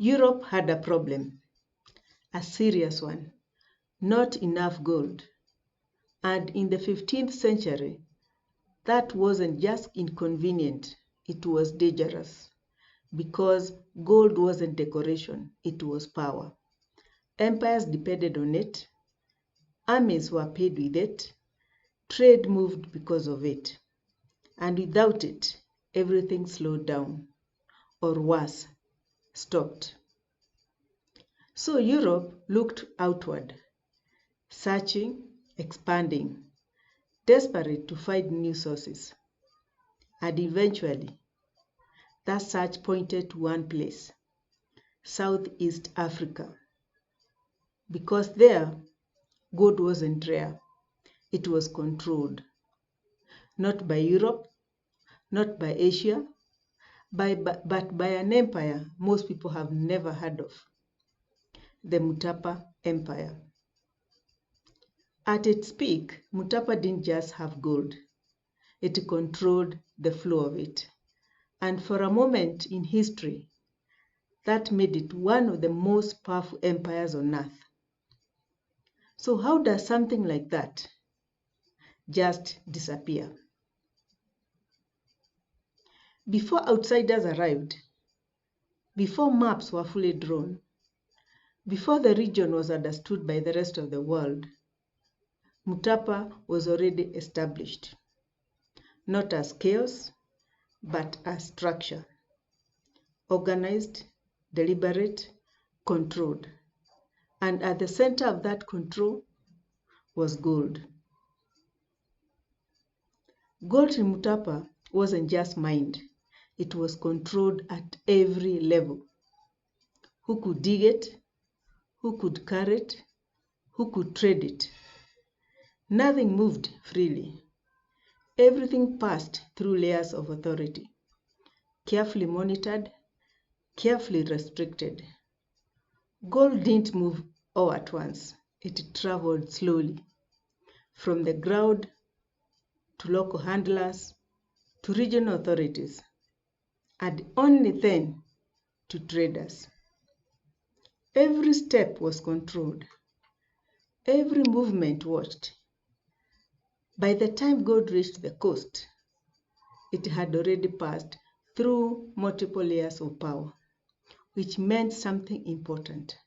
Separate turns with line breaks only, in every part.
Europe had a problem, a serious one, not enough gold. And in the 15th century, that wasn't just inconvenient, it was dangerous. Because gold wasn't decoration, it was power. Empires depended on it, armies were paid with it, trade moved because of it. And without it, everything slowed down, or worse, stopped. So Europe looked outward, searching, expanding, desperate to find new sources. And eventually, that search pointed to one place, Southeast Africa. Because there, gold wasn't rare, it was controlled. Not by Europe, not by Asia, but by an empire most people have never heard of, the Mutapa Empire. At its peak, Mutapa didn't just have gold, it controlled the flow of it. And for a moment in history, that made it one of the most powerful empires on earth. So how does something like that just disappear? Before outsiders arrived, before maps were fully drawn, before the region was understood by the rest of the world, Mutapa was already established, not as chaos, but as structure, organized, deliberate, controlled. And at the center of that control was gold. Gold in Mutapa wasn't just mined, it was controlled at every level. Who could dig it? Who could carry it? Who could trade it? Nothing moved freely. Everything passed through layers of authority, carefully monitored, carefully restricted. Gold didn't move all at once. It traveled slowly, from the ground to local handlers to regional authorities, and only then to traders. Every step was controlled. Every movement watched. By the time gold reached the coast, it had already passed through multiple layers of power, which meant something important.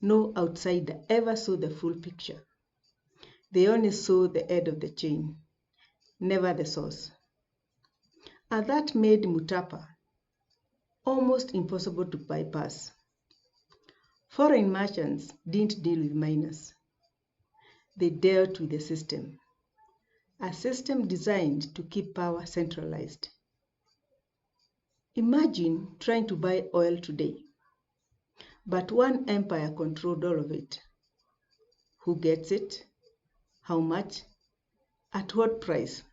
No outsider ever saw the full picture. They only saw the end of the chain, never the source. And that made Mutapa almost impossible to bypass. Foreign merchants didn't deal with miners. They dealt with the system, a system designed to keep power centralized. Imagine trying to buy oil today, but one empire controlled all of it. Who gets it? How much? At what price?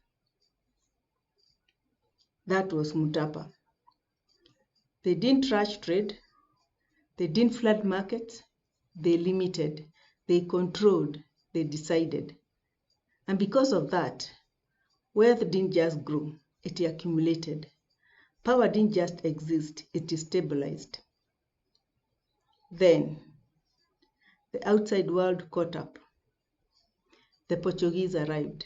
That was Mutapa. They didn't rush trade. They didn't flood markets. They limited. They controlled. They decided. And because of that, wealth didn't just grow. It accumulated. Power didn't just exist. It stabilized. Then, the outside world caught up. The Portuguese arrived.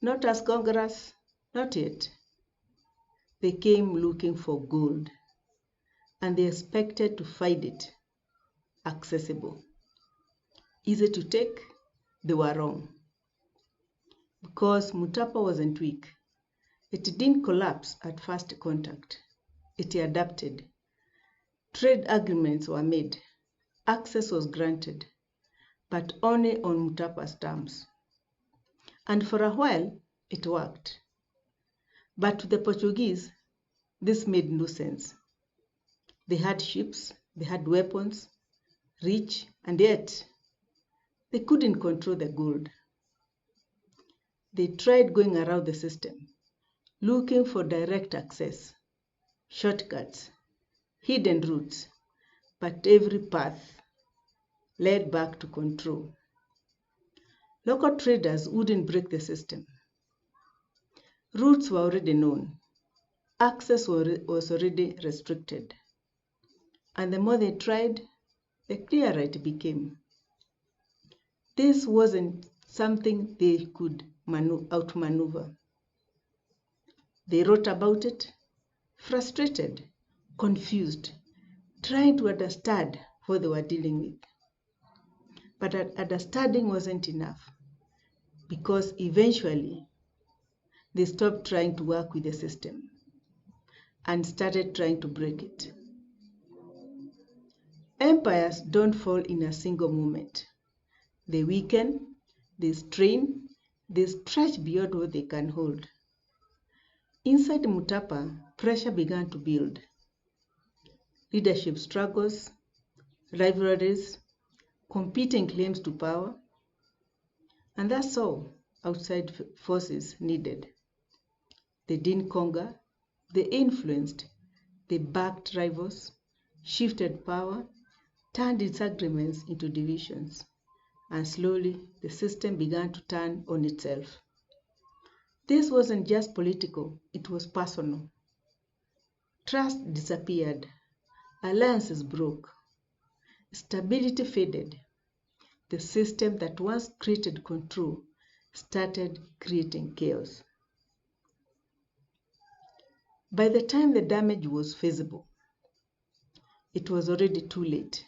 Not as conquerors, not yet. They came looking for gold, and they expected to find it accessible. Easy to take, they were wrong. Because Mutapa wasn't weak. It didn't collapse at first contact. It adapted. Trade agreements were made. Access was granted, but only on Mutapa's terms. And for a while, it worked. But to the Portuguese, this made no sense. They had ships, they had weapons, rich, and yet they couldn't control the gold. They tried going around the system, looking for direct access, shortcuts, hidden routes, but every path led back to control. Local traders wouldn't break the system. Routes were already known. Access was already restricted. And the more they tried, the clearer it became. This wasn't something they could outmaneuver. They wrote about it, frustrated, confused, trying to understand what they were dealing with. But understanding wasn't enough, because eventually they stopped trying to work with the system and started trying to break it. Empires don't fall in a single moment. They weaken, they strain, they stretch beyond what they can hold. Inside Mutapa, pressure began to build. Leadership struggles, rivalries, competing claims to power, and that's all outside forces needed. They didn't conquer, they influenced, they backed rivals, shifted power, turned disagreements into divisions, and slowly the system began to turn on itself. This wasn't just political, it was personal. Trust disappeared, alliances broke, stability faded. The system that once created control started creating chaos. By the time the damage was visible, it was already too late.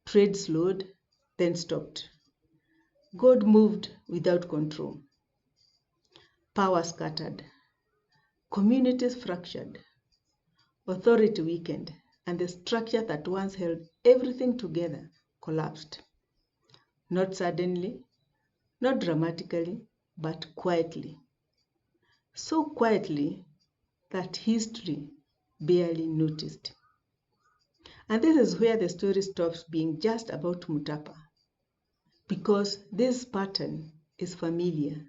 Trade slowed, then stopped. God moved without control. Power scattered. Communities fractured. Authority weakened, and the structure that once held everything together collapsed. Not suddenly, not dramatically, but quietly. So quietly that history barely noticed. And this is where the story stops being just about Mutapa, because this pattern is familiar.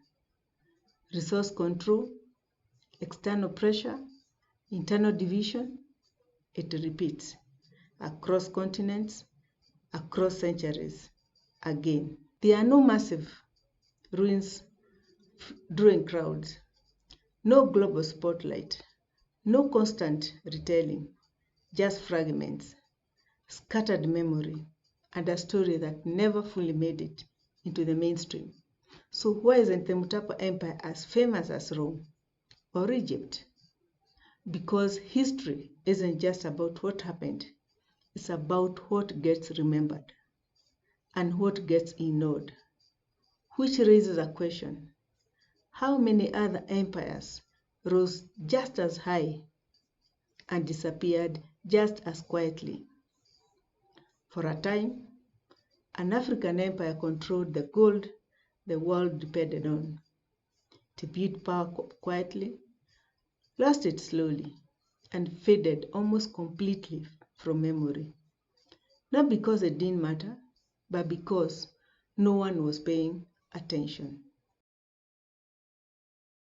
Resource control, external pressure, internal division, it repeats across continents, across centuries, again. There are no massive ruins drawing crowds, no global spotlight, no constant retelling, just fragments, scattered memory, and a story that never fully made it into the mainstream. So why isn't the Mutapa Empire as famous as Rome or Egypt? Because history isn't just about what happened, it's about what gets remembered and what gets ignored, which raises a question. How many other empires rose just as high and disappeared just as quietly? For a time, an African empire controlled the gold the world depended on. It built power quietly, lost it slowly, and faded almost completely from memory. Not because it didn't matter, but because no one was paying attention.